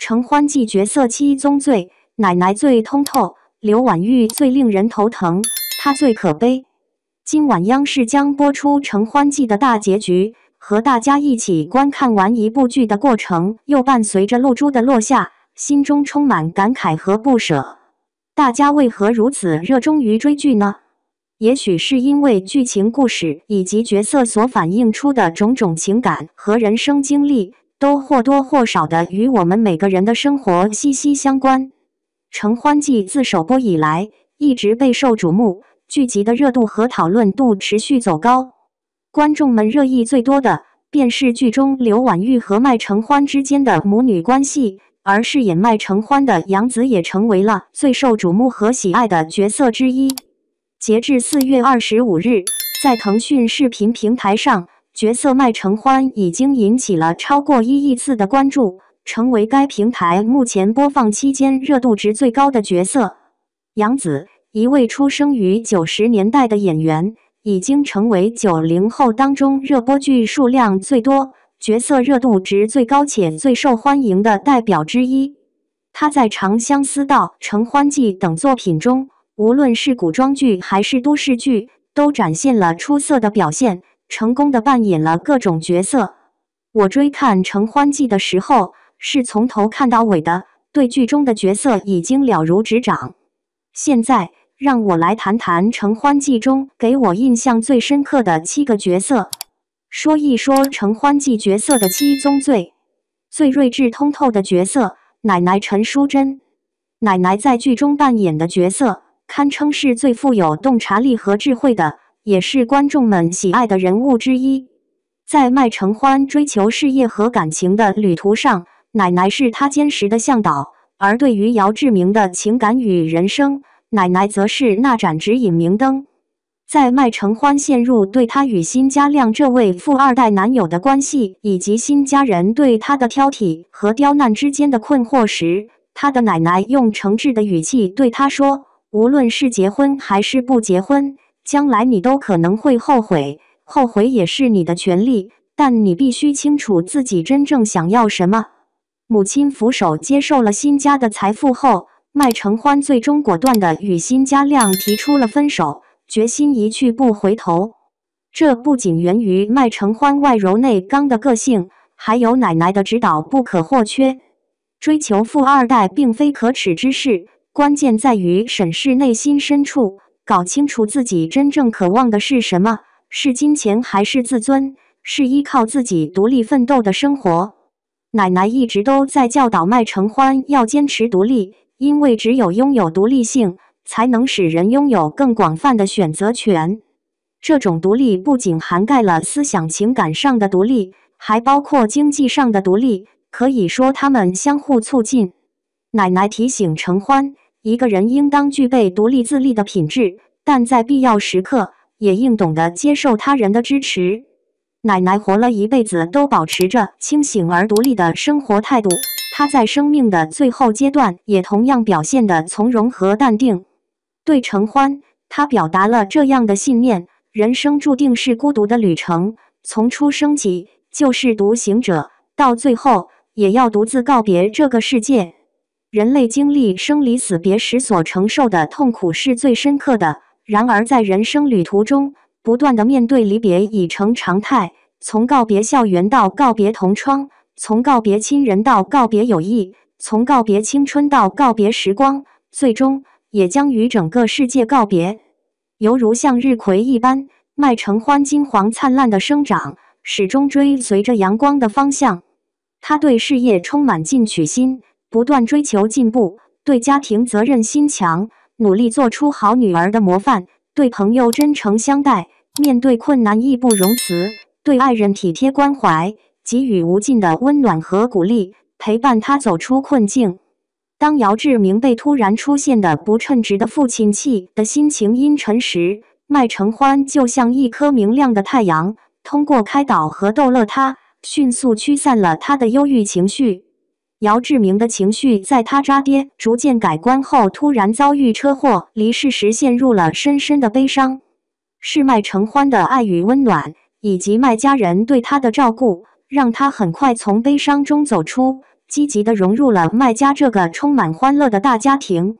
承欢记角色七宗罪，奶奶最通透，刘婉玉最令人头疼，她最可悲。今晚央视将播出承欢记的大结局，和大家一起观看完一部剧的过程，又伴随着露珠的落下，心中充满感慨和不舍。大家为何如此热衷于追剧呢？也许是因为剧情故事以及角色所反映出的种种情感和人生经历，都或多或少的与我们每个人的生活息息相关。承欢记自首播以来，一直备受瞩目，剧集的热度和讨论度持续走高。观众们热议最多的，便是剧中刘婉玉和麦承欢之间的母女关系，而饰演麦承欢的杨紫也成为了最受瞩目和喜爱的角色之一。截至4月25日，在腾讯视频平台上，角色麦承欢已经引起了超过1亿次的关注，成为该平台目前播放期间热度值最高的角色。杨紫，一位出生于90年代的演员，已经成为90后当中热播剧数量最多、角色热度值最高且最受欢迎的代表之一。她在《长相思道》《承欢记》等作品中，无论是古装剧还是都市剧，都展现了出色的表现，成功的扮演了各种角色。我追看《承欢记》的时候，是从头看到尾的，对剧中的角色已经了如指掌。现在，让我来谈谈《承欢记》中给我印象最深刻的7个角色，说一说《承欢记》角色的7宗罪。最睿智通透的角色，奶奶陈淑贞。奶奶在剧中扮演的角色，堪称是最富有洞察力和智慧的，也是观众们喜爱的人物之一。在麦承欢追求事业和感情的旅途上，奶奶是他坚实的向导，而对于姚志明的情感与人生，奶奶则是那盏指引明灯。在麦承欢陷入对他与辛嘉亮这位富二代男友的关系，以及辛家人对他的挑剔和刁难之间的困惑时，他的奶奶用诚挚的语气对他说，无论是结婚还是不结婚，将来你都可能会后悔，后悔也是你的权利，但你必须清楚自己真正想要什么。母亲俯首接受了辛家的财富后，麦承欢最终果断地与辛嘉亮提出了分手，决心一去不回头。这不仅源于麦承欢外柔内刚的个性，还有奶奶的指导不可或缺。追求富二代并非可耻之事，关键在于审视内心深处，搞清楚自己真正渴望的是什么，是金钱还是自尊，是依靠自己独立奋斗的生活。奶奶一直都在教导麦承欢要坚持独立，因为只有拥有独立性，才能使人拥有更广泛的选择权。这种独立不仅涵盖了思想情感上的独立，还包括经济上的独立，可以说他们相互促进。奶奶提醒承欢，一个人应当具备独立自立的品质，但在必要时刻，也应懂得接受他人的支持。奶奶活了一辈子都保持着清醒而独立的生活态度，她在生命的最后阶段也同样表现得从容和淡定。对承欢，她表达了这样的信念：人生注定是孤独的旅程，从出生起就是独行者，到最后也要独自告别这个世界。人类经历生离死别时所承受的痛苦是最深刻的，然而在人生旅途中，不断的面对离别已成常态，从告别校园到告别同窗，从告别亲人到告别友谊，从告别青春到告别时光，最终也将与整个世界告别。犹如向日葵一般，麦承欢金黄灿烂的生长，始终追随着阳光的方向。他对事业充满进取心，不断追求进步，对家庭责任心强，努力做出好女儿的模范，对朋友真诚相待，面对困难义不容辞，对爱人体贴关怀，给予无尽的温暖和鼓励，陪伴他走出困境。当姚志明被突然出现的不称职的父亲气得心情阴沉时，麦承欢就像一颗明亮的太阳，通过开导和逗乐他，迅速驱散了他的忧郁情绪。姚志明的情绪在他渣爹逐渐改观后突然遭遇车祸离世时陷入了深深的悲伤。是麦承欢的爱与温暖，以及麦家人对他的照顾，让他很快从悲伤中走出，积极地融入了麦家这个充满欢乐的大家庭。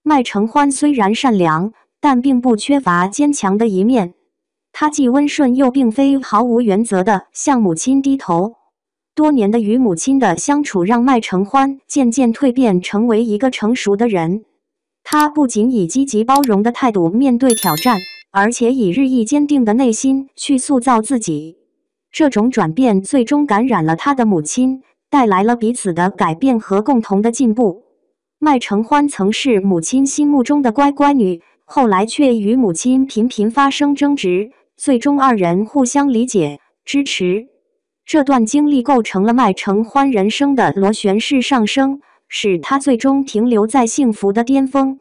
麦承欢虽然善良，但并不缺乏坚强的一面。他既温顺，又并非毫无原则地向母亲低头。多年的与母亲的相处，让麦承欢渐渐蜕变成为一个成熟的人。他不仅以积极包容的态度面对挑战，而且以日益坚定的内心去塑造自己。这种转变最终感染了他的母亲，带来了彼此的改变和共同的进步。麦承欢曾是母亲心目中的乖乖女，后来却与母亲频频发生争执，最终二人互相理解、支持。这段经历构成了麦承欢人生的螺旋式上升，使他最终停留在幸福的巅峰。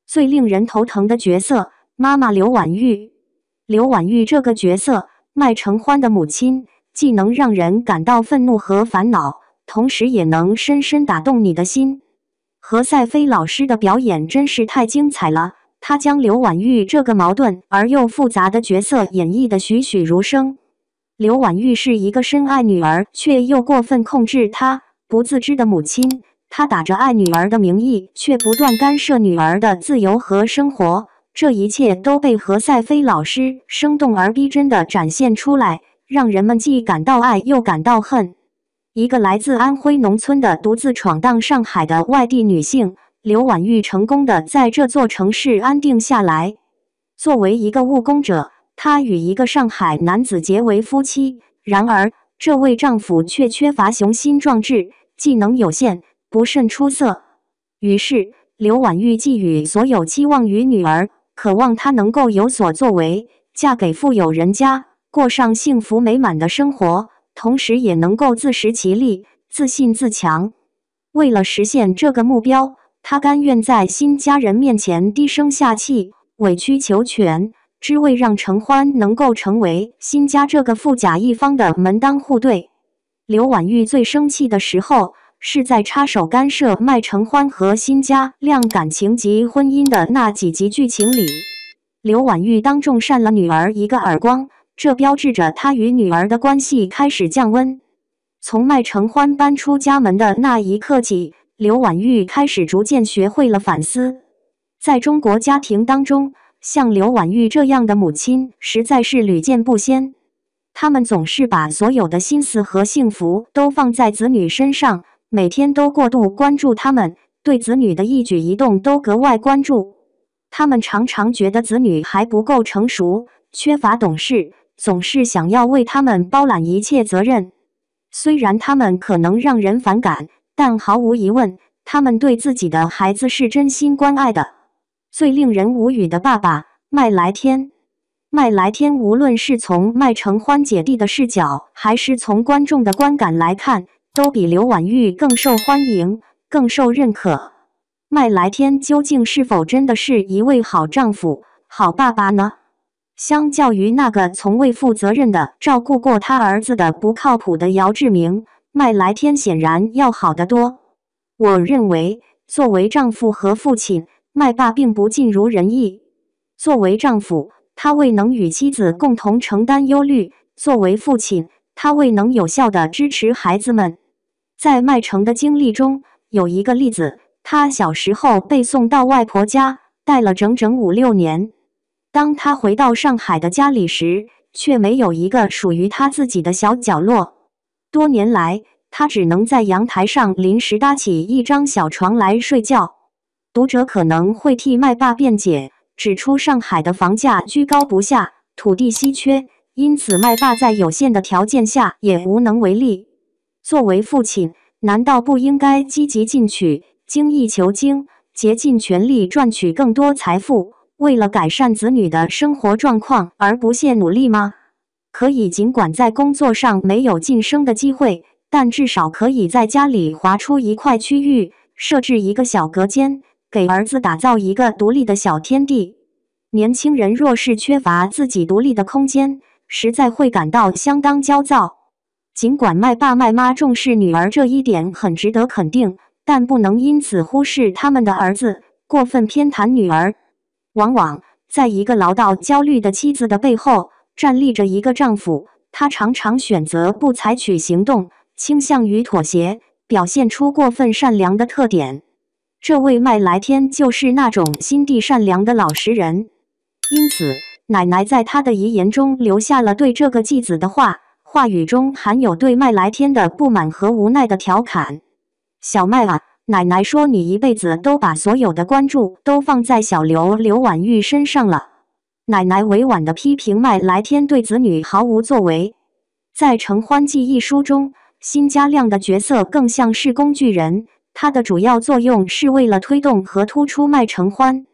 最令人头疼的角色，妈妈刘婉玉。刘婉玉这个角色，麦承欢的母亲，既能让人感到愤怒和烦恼，同时也能深深打动你的心。何赛飞老师的表演真是太精彩了，他将刘婉玉这个矛盾而又复杂的角色演绎得栩栩如生。刘婉玉是一个深爱女儿却又过分控制她、不自知的母亲，她打着爱女儿的名义，却不断干涉女儿的自由和生活。这一切都被何赛飞老师生动而逼真地展现出来，让人们既感到爱又感到恨。一个来自安徽农村的独自闯荡上海的外地女性，刘婉玉成功地在这座城市安定下来。作为一个务工者，她与一个上海男子结为夫妻，然而这位丈夫却缺乏雄心壮志，技能有限，不甚出色。于是刘婉玉寄予所有期望于女儿，渴望她能够有所作为，嫁给富有人家，过上幸福美满的生活，同时也能够自食其力，自信自强。为了实现这个目标，她甘愿在新家人面前低声下气，委曲求全，只为让承欢能够成为新家这个富甲一方的门当户对。刘婉玉最生气的时候，是在插手干涉麦承欢和新家亮感情及婚姻的那几集剧情里。刘婉玉当众扇了女儿一个耳光，这标志着她与女儿的关系开始降温。从麦承欢搬出家门的那一刻起，刘婉玉开始逐渐学会了反思。在中国家庭当中，像刘婉玉这样的母亲实在是屡见不鲜。她们总是把所有的心思和幸福都放在子女身上，每天都过度关注他们，对子女的一举一动都格外关注。他们常常觉得子女还不够成熟，缺乏懂事，总是想要为他们包揽一切责任。虽然他们可能让人反感，但毫无疑问，他们对自己的孩子是真心关爱的。最令人无语的爸爸麦来天。麦来天无论是从麦承欢姐弟的视角，还是从观众的观感来看，都比刘婉玉更受欢迎，更受认可。麦来天究竟是否真的是一位好丈夫、好爸爸呢？相较于那个从未负责任地照顾过他儿子的不靠谱的姚志明，麦来天显然要好得多。我认为，作为丈夫和父亲，麦爸并不尽如人意。作为丈夫，他未能与妻子共同承担忧虑；作为父亲，他未能有效地支持孩子们。在麦承的经历中，有一个例子，他小时候被送到外婆家，带了整整5、6年。当他回到上海的家里时，却没有一个属于他自己的小角落。多年来，他只能在阳台上临时搭起一张小床来睡觉。读者可能会替麦爸辩解，指出上海的房价居高不下，土地稀缺，因此麦爸在有限的条件下也无能为力。作为父亲，难道不应该积极进取，精益求精，竭尽全力赚取更多财富，为了改善子女的生活状况而不懈努力吗？可以尽管在工作上没有晋升的机会，但至少可以在家里划出一块区域，设置一个小隔间，给儿子打造一个独立的小天地。年轻人若是缺乏自己独立的空间，实在会感到相当焦躁。尽管麦爸麦妈重视女儿这一点很值得肯定，但不能因此忽视他们的儿子，过分偏袒女儿。往往，在一个唠叨焦虑的妻子的背后，站立着一个丈夫，他常常选择不采取行动，倾向于妥协，表现出过分善良的特点。这位麦来天就是那种心地善良的老实人，因此奶奶在她的遗言中留下了对这个继子的话，话语中含有对麦来天的不满和无奈的调侃。小麦啊，奶奶说你一辈子都把所有的关注都放在小刘婉玉身上了。奶奶委婉地批评麦来天对子女毫无作为。在《承欢记》一书中，辛嘉亮的角色更像是工具人，他的主要作用是为了推动和突出麦承欢。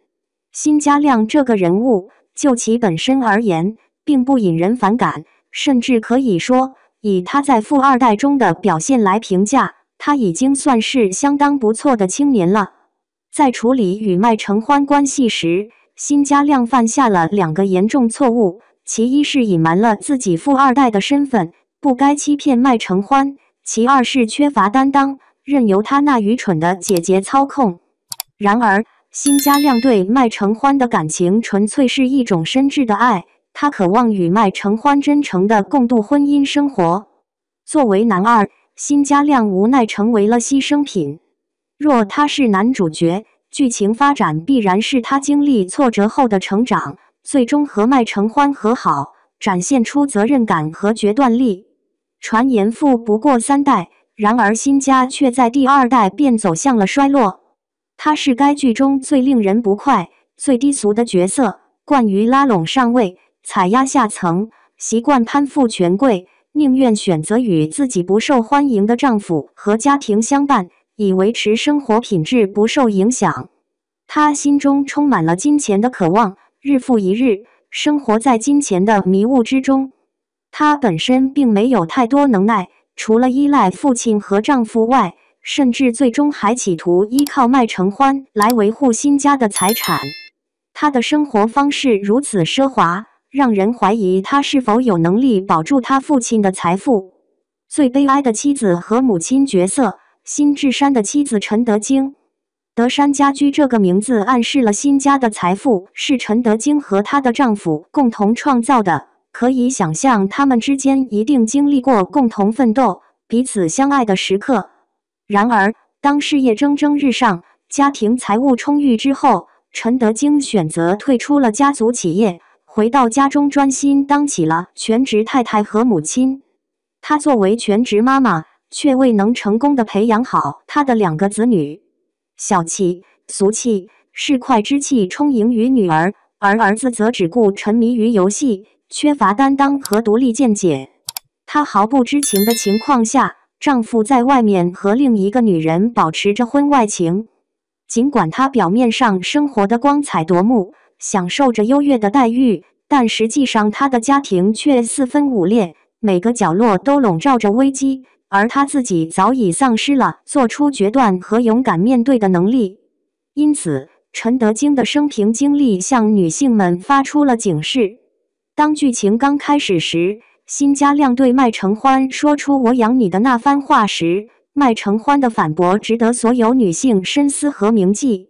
辛嘉亮这个人物，就其本身而言，并不引人反感，甚至可以说，以他在富二代中的表现来评价，他已经算是相当不错的青年了。在处理与麦承欢关系时，辛嘉亮犯下了2个严重错误，其一是隐瞒了自己富二代的身份，不该欺骗麦承欢；其二是缺乏担当，任由他那愚蠢的姐姐操控。然而，辛嘉亮对麦承欢的感情纯粹是一种深挚的爱，他渴望与麦承欢真诚地共度婚姻生活。作为男二，辛嘉亮无奈成为了牺牲品。若他是男主角，剧情发展必然是他经历挫折后的成长，最终和麦承欢和好，展现出责任感和决断力。传言富不过3代，然而辛家却在第2代便走向了衰落。他是该剧中最令人不快、最低俗的角色，惯于拉拢上位，踩压下层，习惯攀附权贵，宁愿选择与自己不受欢迎的丈夫和家庭相伴，以维持生活品质不受影响。他心中充满了金钱的渴望，日复一日，生活在金钱的迷雾之中。他本身并没有太多能耐，除了依赖父亲和丈夫外，甚至最终还企图依靠麦承欢来维护辛家的财产。他的生活方式如此奢华，让人怀疑他是否有能力保住他父亲的财富。最悲哀的妻子和母亲角色，辛志山的妻子陈德京。德山家居这个名字暗示了辛家的财富是陈德京和她的丈夫共同创造的，可以想象他们之间一定经历过共同奋斗、彼此相爱的时刻。然而，当事业蒸蒸日上，家庭财务充裕之后，陈德京选择退出了家族企业，回到家中专心当起了全职太太和母亲。她作为全职妈妈，却未能成功地培养好她的2个子女。小气、俗气、市侩之气充盈于女儿，而儿子则只顾沉迷于游戏，缺乏担当和独立见解。她毫不知情的情况下，丈夫在外面和另一个女人保持着婚外情。尽管她表面上生活的光彩夺目，享受着优越的待遇，但实际上她的家庭却四分五裂，每个角落都笼罩着危机，而她自己早已丧失了做出决断和勇敢面对的能力。因此，陈德京的生平经历向女性们发出了警示。当剧情刚开始时，辛嘉亮对麦承欢说出"我养你"的那番话时，麦承欢的反驳值得所有女性深思和铭记。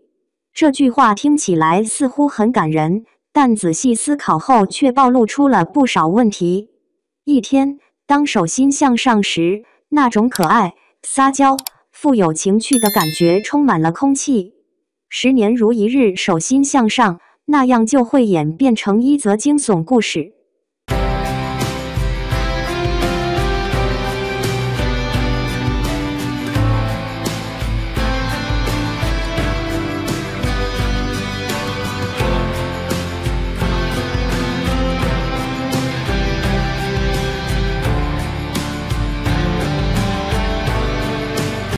这句话听起来似乎很感人，但仔细思考后却暴露出了不少问题。一天，当手心向上时，那种可爱、撒娇、富有情趣的感觉充满了空气。10年如一日手心向上，那样就会演变成一则惊悚故事。